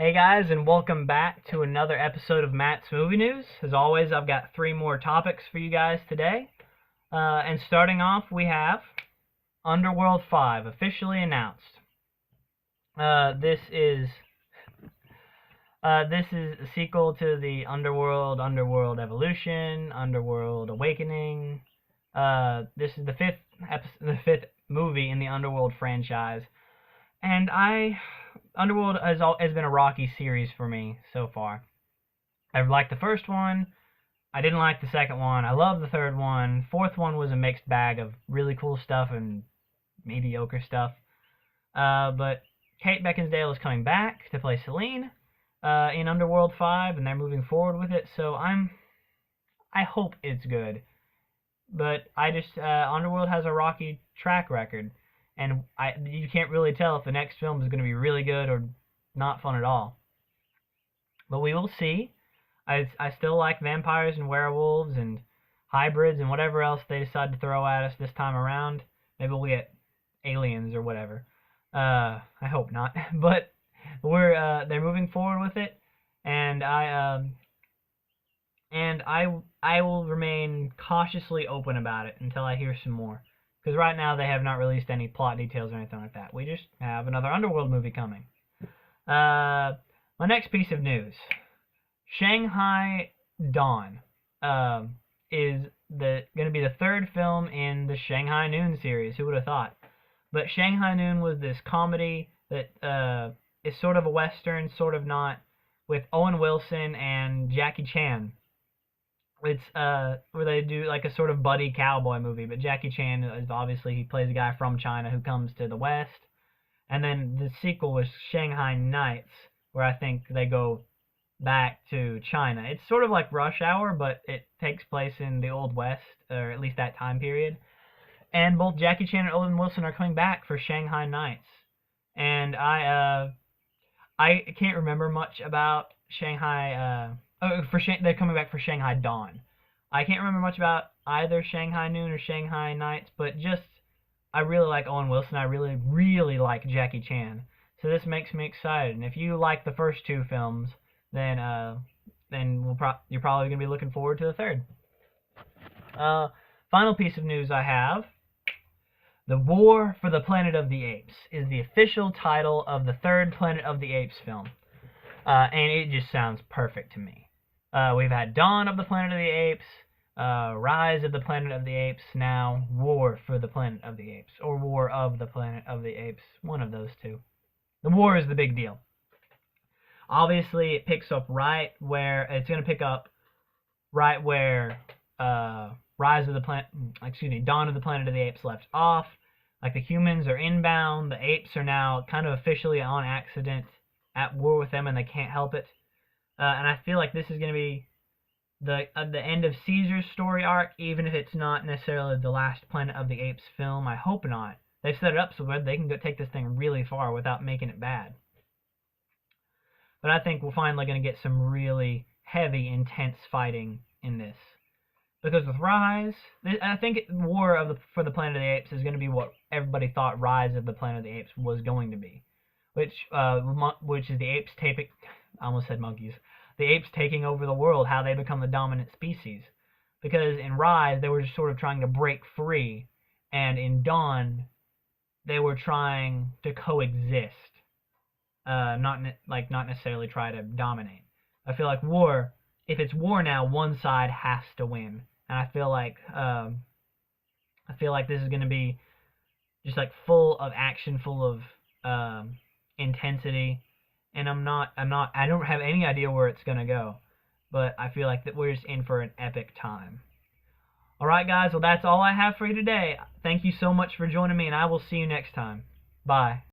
Hey guys, and welcome back to another episode of Matt's Movie News. As always, I've got three more topics for you guys today. And starting off, we have Underworld 5 officially announced. This is a sequel to the Underworld Evolution, Underworld Awakening. This is the fifth movie in the Underworld franchise, and Underworld has been a rocky series for me so far. I've liked the first one. I didn't like the second one. I love the third one. Fourth one was a mixed bag of really cool stuff and mediocre stuff. But Kate Beckinsale is coming back to play Selene in Underworld 5, and they're moving forward with it. So I hope it's good. But Underworld has a rocky track record, and you can't really tell if the next film is going to be really good or not fun at all. But we will see. I still like vampires and werewolves and hybrids and whatever else they decide to throw at us this time around. Maybe we'll get aliens or whatever. I hope not. But they're moving forward with it, and I will remain cautiously open about it until I hear some more. Because right now they have not released any plot details or anything like that. We just have another Underworld movie coming. My next piece of news. Shanghai Dawn is going to be the third film in the Shanghai Noon series. Who would have thought? But Shanghai Noon was this comedy that is sort of a western, sort of not, with Owen Wilson and Jackie Chan. It's where they do like a sort of buddy cowboy movie, but Jackie Chan is obviously, he plays a guy from China who comes to the West. And then the sequel was Shanghai Nights, where I think they go back to China. It's sort of like Rush Hour, but it takes place in the Old West, or at least that time period. And both Jackie Chan and Owen Wilson are coming back for Shanghai Nights. And I can't remember much about Shanghai. They're coming back for Shanghai Dawn. I can't remember much about either Shanghai Noon or Shanghai Nights, but I really like Owen Wilson. I really, really like Jackie Chan. So this makes me excited. And if you like the first two films, then you're probably going to be looking forward to the third. Final piece of news I have. The War for the Planet of the Apes is the official title of the third Planet of the Apes film. And it just sounds perfect to me. We've had Dawn of the Planet of the Apes, Rise of the Planet of the Apes, now War for the Planet of the Apes, or War of the Planet of the Apes, one of those two. The war is the big deal. Obviously, it picks up right where Dawn of the Planet of the Apes left off. Like, the humans are inbound, the apes are now kind of officially on accident at war with them, and they can't help it. And I feel like this is going to be the end of Caesar's story arc, even if it's not necessarily the last Planet of the Apes film. I hope not. They've set it up so that they can go take this thing really far without making it bad. But I think we're finally going to get some really heavy, intense fighting in this. Because with Rise, I think War for the Planet of the Apes is going to be what everybody thought Rise of the Planet of the Apes was going to be. Which is the apes taking, I almost said monkeys, the apes taking over the world, how they become the dominant species. Because in Rise, they were just sort of trying to break free, and in Dawn, they were trying to coexist, not necessarily try to dominate. I feel like War, if it's war now, one side has to win, and I feel like this is going to be just like full of action, full of intensity, and I don't have any idea where it's gonna go, but I feel like that we're just in for an epic time. Alright guys, well that's all I have for you today. Thank you so much for joining me, and I will see you next time. Bye.